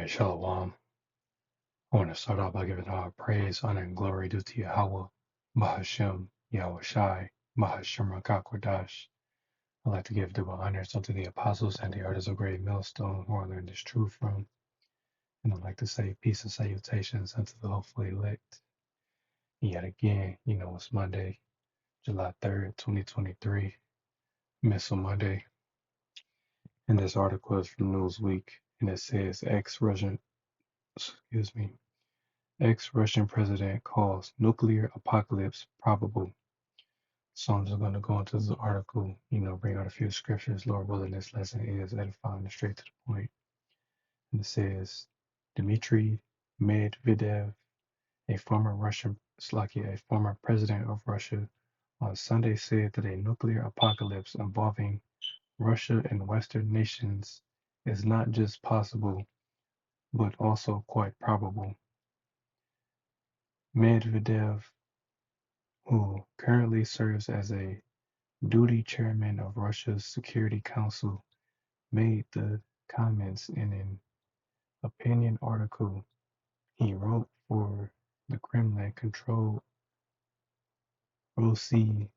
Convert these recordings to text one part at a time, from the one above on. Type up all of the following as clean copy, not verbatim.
Right, Shalom. I want to start off by giving all praise, honor, and glory due to Yahweh, Bahashem, Yahweh Shai, Bahashem Rakakwadash. I'd like to give double honors unto the apostles and the artists of great millstone who I learned this truth from. And I'd like to say peace and salutations unto the hopefully elect. Yet again, it's Monday, July 3rd, 2023, Missile Monday. And this article is from Newsweek, and it says ex-Russian president calls nuclear apocalypse probable. So I'm just going to go into this article, bring out a few scriptures. Lord willing, this lesson is edifying and straight to the point. And it says, Dmitry Medvedev, a former president of Russia, on Sunday said that a nuclear apocalypse involving Russia and Western nations is not just possible, but also quite probable. Medvedev, who currently serves as a duty chairman of Russia's Security Council, made the comments in an opinion article he wrote for the Kremlin-controlled Rossiyskaya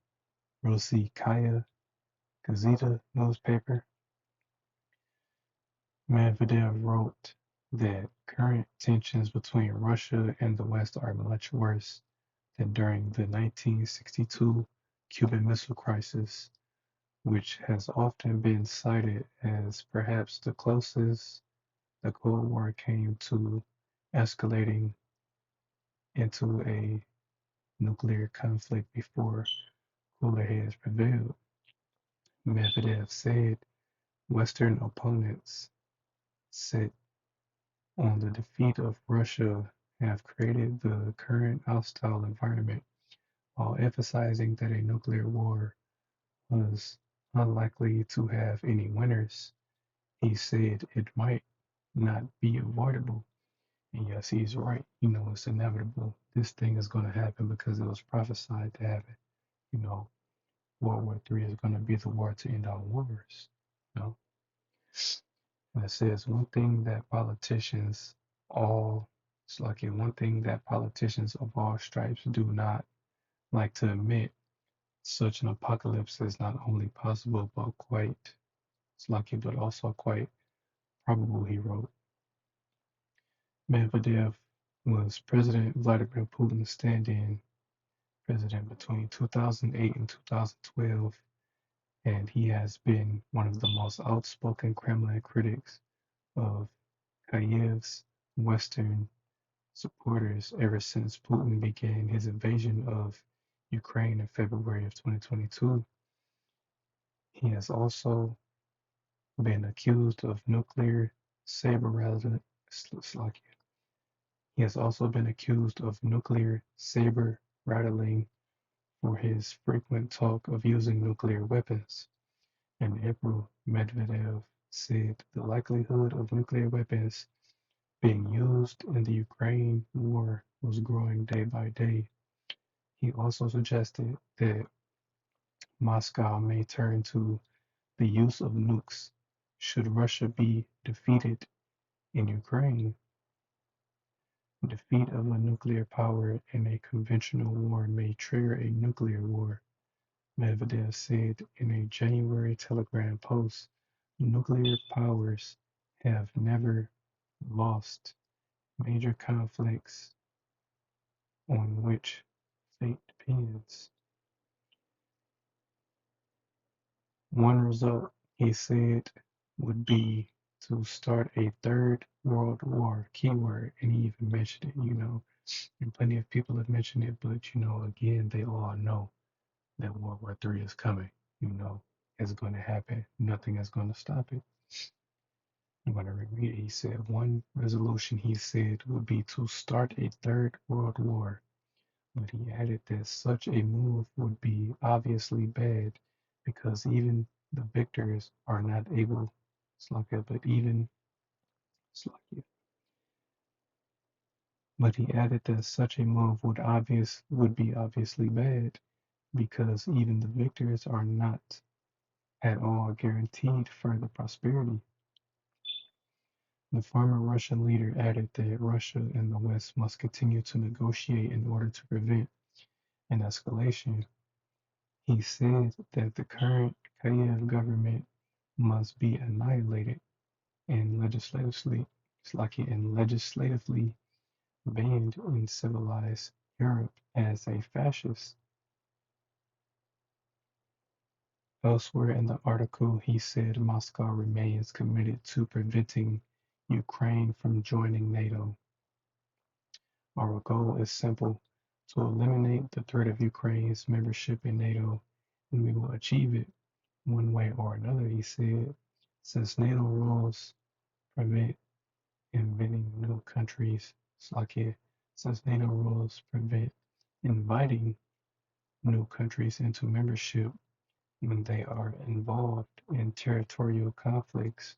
Gazeta newspaper. Medvedev wrote that current tensions between Russia and the West are much worse than during the 1962 Cuban Missile Crisis, which has often been cited as perhaps the closest the Cold War came to escalating into a nuclear conflict before cooler heads prevailed. Medvedev said Western opponents set on the defeat of Russia have created the current hostile environment, while emphasizing that a nuclear war was unlikely to have any winners. He said it might not be avoidable. And yes, he's right. It's inevitable. This thing is going to happen because it was prophesied to happen. You know, World War III is going to be the war to end all wars. You know, and it says all, one thing that politicians of all stripes do not like to admit, such an apocalypse is not only possible, but but also quite probable, he wrote. Medvedev was President Vladimir Putin's stand-in president between 2008 and 2012, and he has been one of the most outspoken Kremlin critics of Kyiv's Western supporters ever since Putin began his invasion of Ukraine in February of 2022. He has also been accused of nuclear saber rattling. He has also been accused of nuclear saber rattling for his frequent talk of using nuclear weapons. In April, Medvedev said the likelihood of nuclear weapons being used in the Ukraine war was growing day by day. He also suggested that Moscow may turn to the use of nukes should Russia be defeated in Ukraine. Defeat of a nuclear power in a conventional war may trigger a nuclear war, Medvedev said in a January Telegram post. Nuclear powers have never lost major conflicts on which fate depends. One result, he said, would be to start a third world war, keyword, and he even mentioned it, and plenty of people have mentioned it, but again, they all know that World War III is coming, it's going to happen. Nothing is going to stop it. I'm going to reread it. He said one resolution, he said, would be to start a third world war, but he added that such a move would be obviously bad because even the victors are not able, but he added that such a move would be obviously bad because even the victors are not at all guaranteed further prosperity. The former Russian leader added that Russia and the West must continue to negotiate in order to prevent an escalation. He said that the current Kiev government must be annihilated and legislatively banned in civilized Europe as a fascist. Elsewhere in the article, he said Moscow remains committed to preventing Ukraine from joining NATO. Our goal is simple: to eliminate the threat of Ukraine's membership in NATO, and we will achieve it one way or another, he said, since NATO rules prevent inventing new countries, Slovakia, since NATO rules prevent inviting new countries into membership when they are involved in territorial conflicts,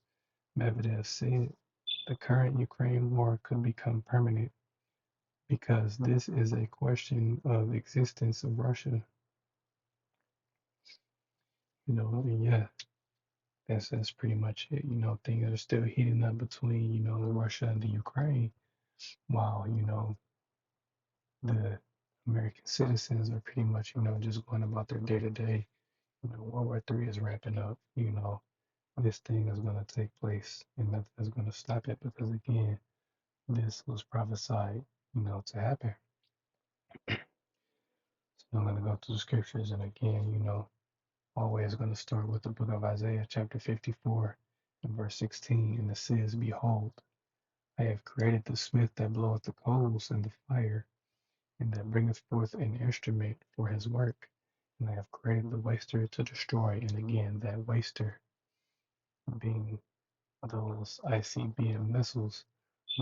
Medvedev said. The current Ukraine war could become permanent because this is a question of existence of Russia. And yeah, that's pretty much it. Things are still heating up between, Russia and the Ukraine, while, the American citizens are pretty much, just going about their day to day. World War III is ramping up, this thing is going to take place and nothing is going to stop it because, again, this was prophesied, to happen. So I'm going to go to the scriptures, and again, always going to start with the book of Isaiah, chapter 54, and verse 16, and it says, Behold, I have created the smith that bloweth the coals in the fire, and that bringeth forth an instrument for his work. And I have created the waster to destroy, and again, that waster being those ICBM missiles,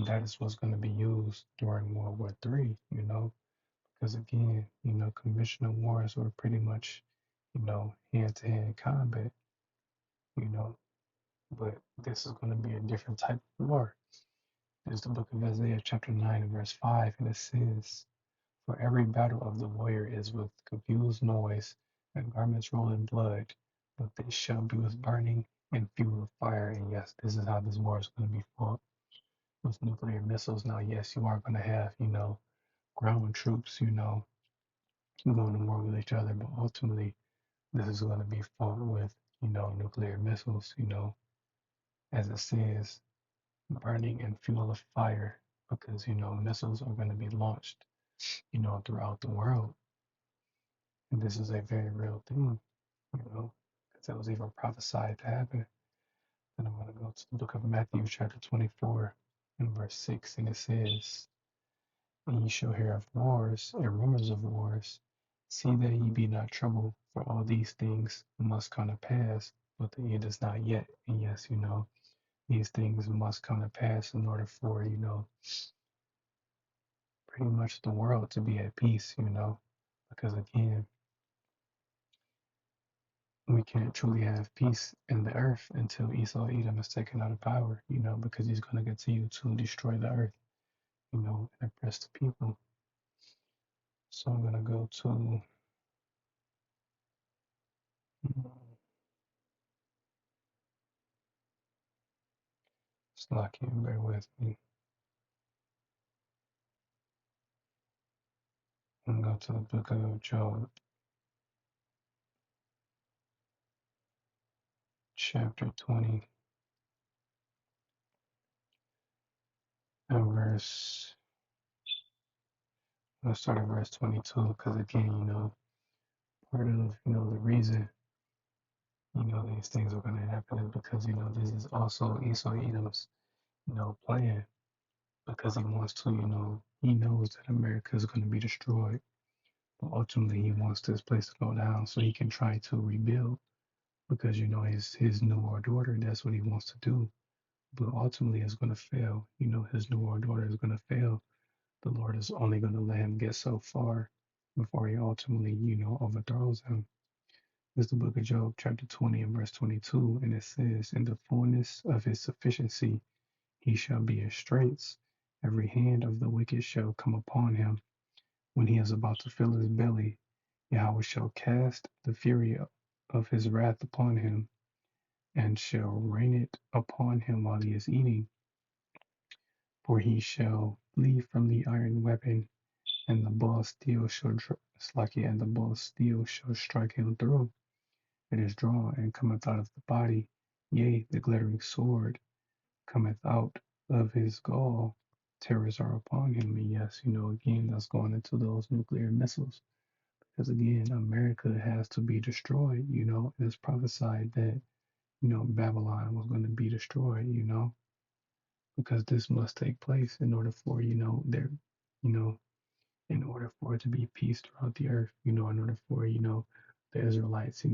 that is what's going to be used during World War III, because again, conventional wars were pretty much, hand-to-hand combat, you know, but this is going to be a different type of war. There's the book of Isaiah, chapter 9, and verse 5, and it says, For every battle of the warrior is with confused noise and garments rolled in blood, but this shall be with burning and fuel of fire. And yes, this is how this war is going to be fought with nuclear missiles. Now, yes, you are going to have, ground troops, going to war with each other, but ultimately, this is going to be fought with, nuclear missiles, as it says, burning and fuel of fire, because, missiles are going to be launched, throughout the world. And this is a very real thing, because it was even prophesied to happen. And I'm going to go to the book of Matthew, chapter 24, and verse 6, and it says, And ye shall hear of wars and rumors of wars. See that ye be not troubled, for all these things must come to pass, but the end is not yet. And yes, these things must come to pass in order for, pretty much the world to be at peace, because again, we can't truly have peace in the earth until Esau Edom is taken out of power, because he's going to continue to destroy the earth, and oppress the people. So I'm going to go to Slack and bear with me. And go to the book of Job, chapter 20, and let's start at verse 22, because again, part of, the reason, these things are going to happen is because, this is also Esau Edom's, plan, because he wants to, he knows that America is going to be destroyed, but ultimately he wants this place to go down so he can try to rebuild, because, his new world order, that's what he wants to do. But ultimately it's going to fail. His new world order is going to fail. The Lord is only going to let him get so far before he ultimately, overthrows him. This is the book of Job, chapter 20 and verse 22, and it says, In the fullness of his sufficiency he shall be in straits. Every hand of the wicked shall come upon him. When he is about to fill his belly, Yahweh shall cast the fury of his wrath upon him, and shall rain it upon him while he is eating. For he shall flee from the iron weapon, and the ball steel shall Slacky, and the ball steel shall strike him through. It is drawn and cometh out of the body, yea, the glittering sword cometh out of his gall. Terrors are upon him. And yes, again, that's going into those nuclear missiles. Because again, America has to be destroyed. It is prophesied that, Babylon was going to be destroyed, because this must take place in order for, you know, in order for it to be peace throughout the earth, in order for, the Israelites,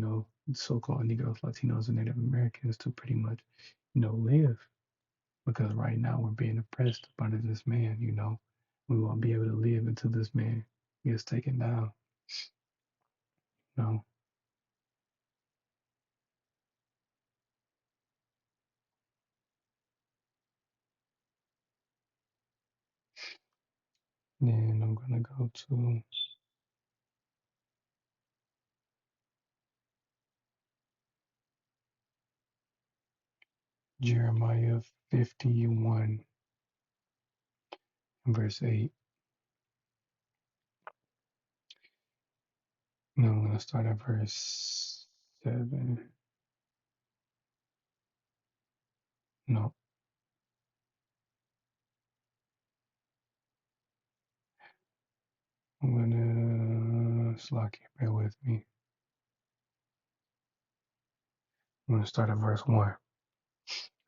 so-called Negroes, Latinos, and Native Americans to pretty much, live. Because right now we're being oppressed by this man, We won't be able to live until this man gets taken down, you know. Then I'm gonna go to Jeremiah 51 verse 8. No, I'm gonna start at verse 7. No, I'm gonna Slack, bear with me. I'm gonna start at verse 1.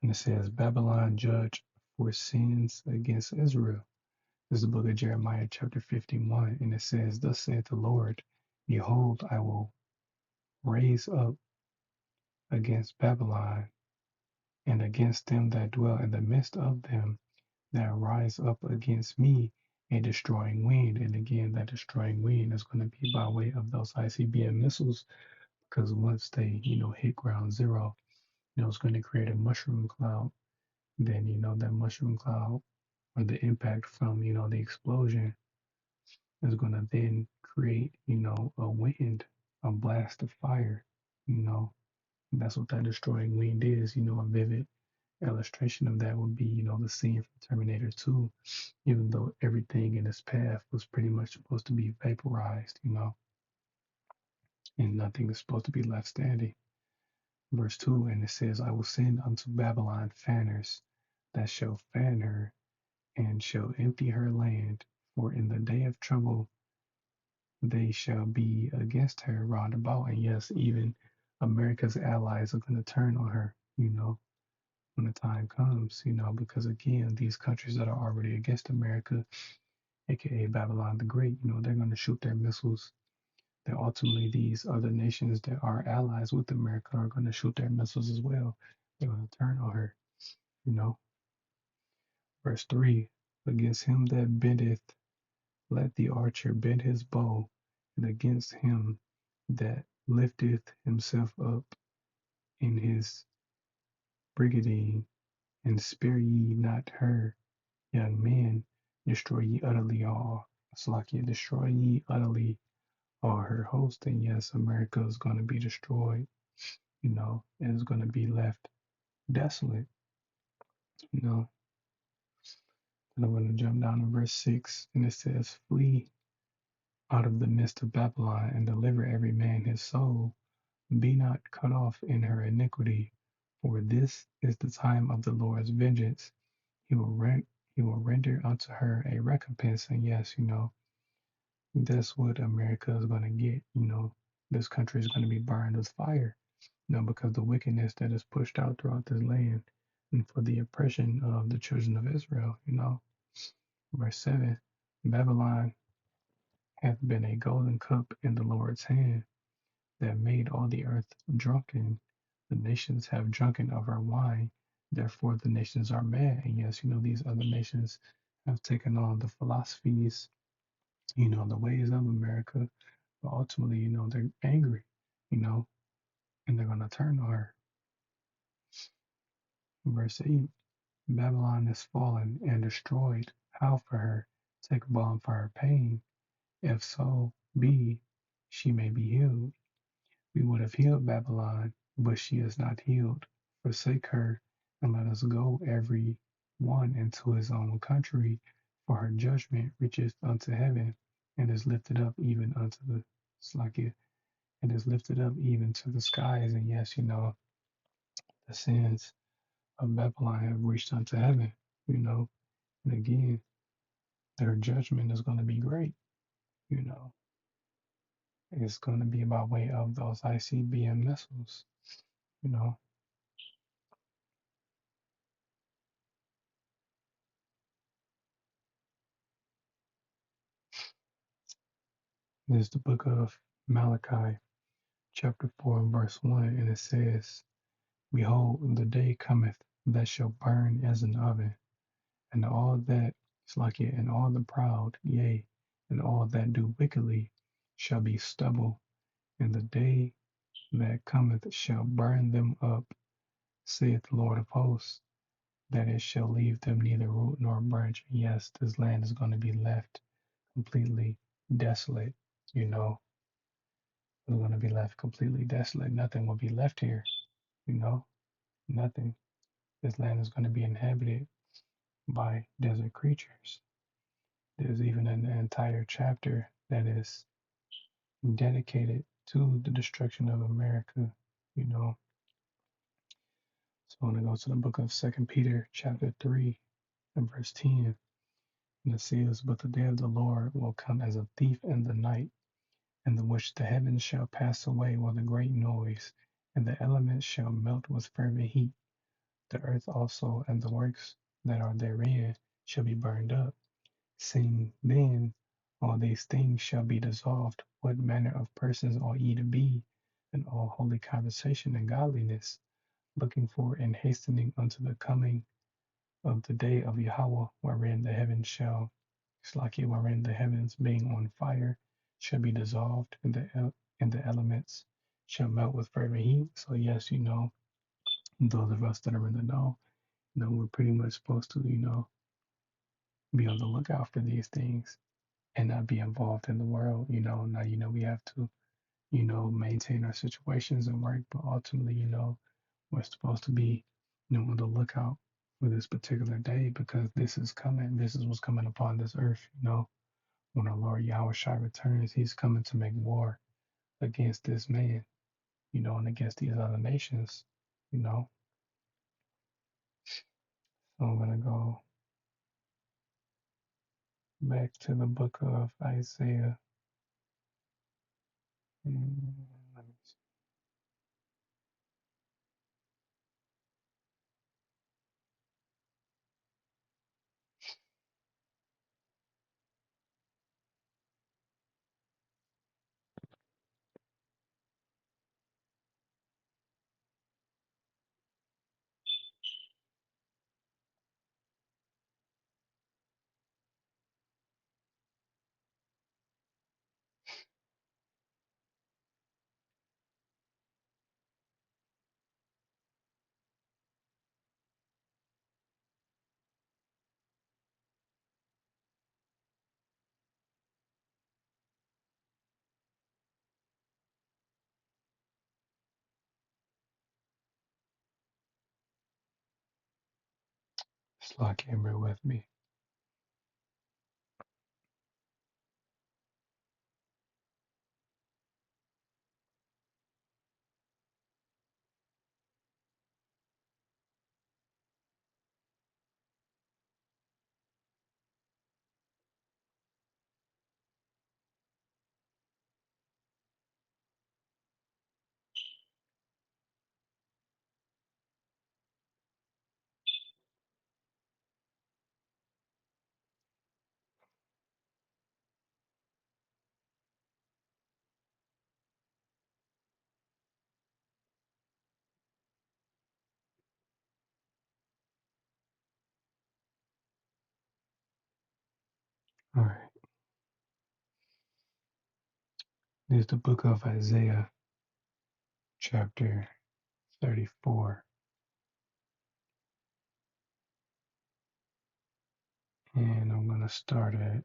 And it says, Babylon judge for sins against Israel. This is the book of Jeremiah, chapter 51. And it says, Thus saith the Lord, Behold, I will raise up against Babylon and against them that dwell in the midst of them that rise up against me a destroying wind. And again, that destroying wind is going to be by way of those ICBM missiles, because once they, hit ground zero, it's going to create a mushroom cloud. Then, that mushroom cloud or the impact from, the explosion is going to then create, a wind, a blast of fire, you know. And that's what that destroying wind is, a vivid illustration of that would be, the scene from Terminator 2, even though everything in its path was pretty much supposed to be vaporized, and nothing is supposed to be left standing. Verse 2, and it says, I will send unto Babylon fanners that shall fan her and shall empty her land, for in the day of trouble they shall be against her round about. And yes, even America's allies are going to turn on her, when the time comes, because again, these countries that are already against America, aka Babylon the Great, they're going to shoot their missiles. That ultimately these other nations that are allies with America are going to shoot their missiles as well. They're going to turn on her, you know. Verse 3, against him that bendeth, let the archer bend his bow, and against him that lifteth himself up in his brigandine, and spare ye not her, young men, destroy ye utterly all. Slakia, destroy ye utterly all her host. And yes, America is going to be destroyed, and it's going to be left desolate, you know. And I'm going to jump down to verse 6, and it says, Flee out of the midst of Babylon, and deliver every man his soul. Be not cut off in her iniquity, for this is the time of the Lord's vengeance. He will he will render unto her a recompense. And yes, that's what America is going to get. This country is going to be burned with fire, because the wickedness that is pushed out throughout this land and for the oppression of the children of Israel. Verse 7, Babylon hath been a golden cup in the Lord's hand that made all the earth drunken. The nations have drunken of her wine. Therefore, the nations are mad. And yes, these other nations have taken on the philosophies, the ways of America. But ultimately, they're angry, you know, and they're going to turn on her. Verse 8, Babylon is fallen and destroyed. How for her? Take balm for her pain. If so be she may be healed. We would have healed Babylon, but she is not healed. Forsake her, and let us go every one into his own country, for her judgment reacheth unto heaven, and is lifted up even unto the Slakia, and is lifted up even to the skies. And yes, the sins of Babylon have reached unto heaven, you know, and again, their judgment is going to be great, you know. It's going to be by way of those ICBM missiles, you know. There's the book of Malachi, chapter 4, and verse 1, and it says, behold, the day cometh that shall burn as an oven, and all that is like it, and all the proud, yea, and all that do wickedly shall be stubble, and the day that cometh shall burn them up, saith the Lord of hosts, that it shall leave them neither root nor branch. Yes, this land is going to be left completely desolate, you know. It's going to be left completely desolate. Nothing will be left here, you know, nothing. This land is going to be inhabited by desert creatures. There's even an entire chapter that is dedicated to the destruction of America, you know. So I'm going to go to the book of Second Peter, chapter 3, and verse 10. And it says, but the day of the Lord will come as a thief in the night, in the which the heavens shall pass away with a great noise, and the elements shall melt with fervent heat. The earth also and the works that are therein shall be burned up. Seeing then all these things shall be dissolved, what manner of persons ought ye to be in all holy conversation and godliness, looking for and hastening unto the coming of the day of Yahweh, wherein the heavens shall, wherein the heavens being on fire shall be dissolved, and the elements shall melt with fervent heat. So yes, those of us that are in the know, we're pretty much supposed to, be on the lookout for these things and not be involved in the world. Now, we have to, maintain our situations and work, but ultimately, we're supposed to be, on the lookout for this particular day because this is coming. This is what's coming upon this earth, when our Lord Yahweh Shai returns, he's coming to make war against this man, and against these other nations, you know. So I'm gonna go back to the book of Isaiah. Let me see. Slock Amber with me. All right. There's the book of Isaiah, chapter 34. And I'm gonna start at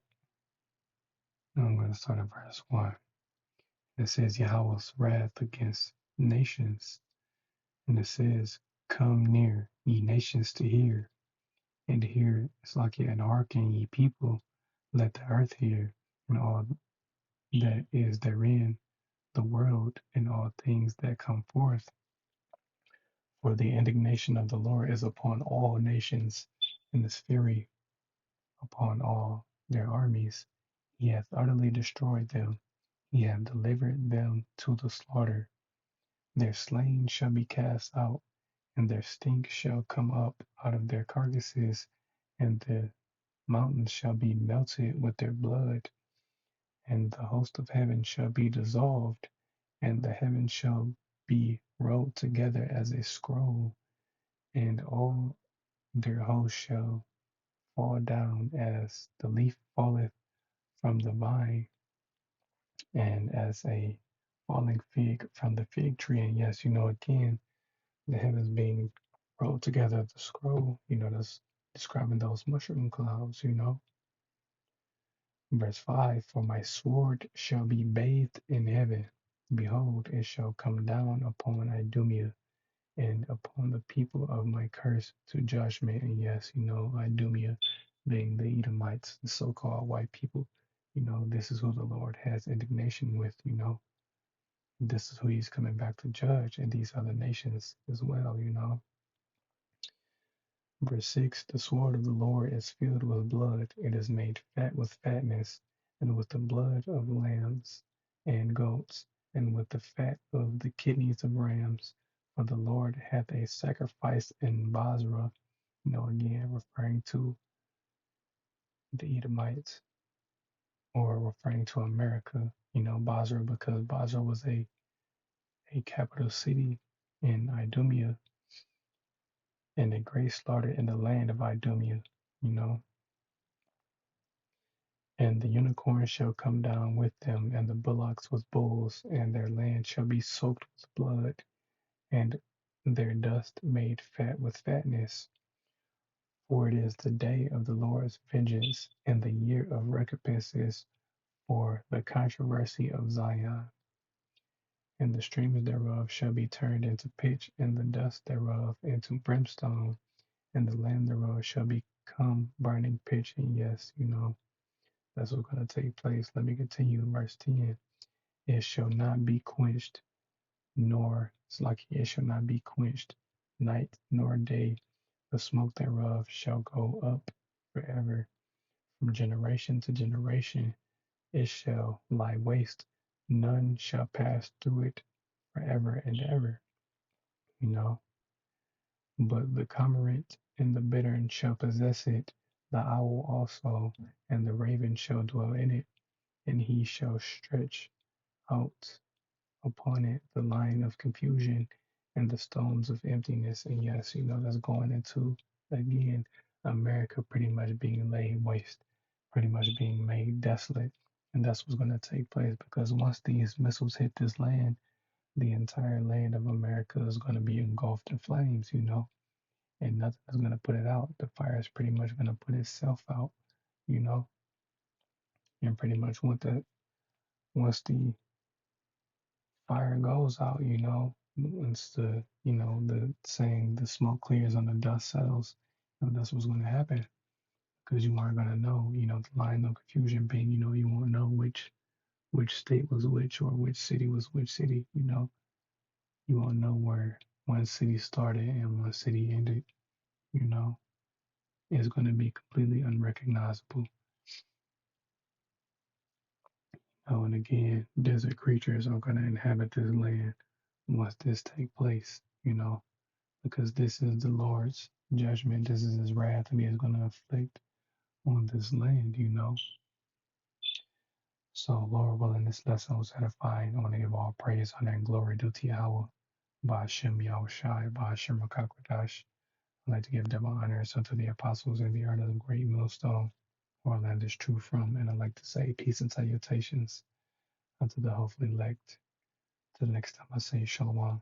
verse 1. It says Yahweh's wrath against nations. And it says, come near, ye nations, to hear, and hear Slakia and hearken ye people, let the earth hear, and all that is therein, the world and all things that come forth. For the indignation of the Lord is upon all nations, and his fury upon all their armies. He hath utterly destroyed them, he hath delivered them to the slaughter. Their slain shall be cast out, and their stink shall come up out of their carcasses, and the mountains shall be melted with their blood, and the host of heaven shall be dissolved, and the heavens shall be rolled together as a scroll, and all their hosts shall fall down as the leaf falleth from the vine, and as a falling fig from the fig tree. And yes, again, the heavens being rolled together as a scroll, that's describing those mushroom clouds. Verse 5, for my sword shall be bathed in heaven. Behold, it shall come down upon Idumea and upon the people of my curse to judgment. And yes, Idumea being the Edomites, the so called white people. This is who the Lord has indignation with. This is who he's coming back to judge, and these other nations as well. Verse 6, the sword of the Lord is filled with blood, it is made fat with fatness, and with the blood of lambs and goats, and with the fat of the kidneys of rams. For the Lord hath a sacrifice in Basra, again referring to the Edomites, or referring to America, Basra, because Basra was a capital city in Idumea, and a great slaughter in the land of Idumea, you know. And the unicorn shall come down with them, and the bullocks with bulls, and their land shall be soaked with blood, and their dust made fat with fatness. For it is the day of the Lord's vengeance, and the year of recompenses for the controversy of Zion. And the streams thereof shall be turned into pitch, and the dust thereof into brimstone, and the land thereof shall become burning pitch. And yes, that's what's going to take place. Let me continue in verse 10. It shall not be quenched, nor it's like it shall not be quenched, night nor day. The smoke thereof shall go up forever. From generation to generation it shall lie waste. None shall pass through it forever and ever. You know, but the cormorant and the bittern shall possess it, the owl also, and the raven shall dwell in it, and he shall stretch out upon it the line of confusion and the stones of emptiness. And yes, that's going into, again, America pretty much being laid waste, pretty much being made desolate. And that's what's going to take place, because once these missiles hit this land, the entire land of America is going to be engulfed in flames, and nothing is going to put it out. The fire is pretty much going to put itself out, you know, and pretty much once the fire goes out, once the saying the smoke clears and the dust settles, that's what's going to happen, because you aren't going to know, the line of confusion being, you won't know which state was which, or which city was which city, you won't know where one city started and one city ended, you know, it's going to be completely unrecognizable. Oh, and again, desert creatures are going to inhabit this land once this take place, because this is the Lord's judgment. This is his wrath, and he is going to afflict on this land. So, Lord willing, this lesson was edifying. I want to give all praise, honor, and glory due to Yahweh. Ba'ashem Yahushai, Ba'ashem Rakakwadash. I'd like to give double honors unto the apostles in the art of the great millstone, where our land is true from. And I'd like to say peace and salutations unto the hopefully elect. Till the next time I say shalom.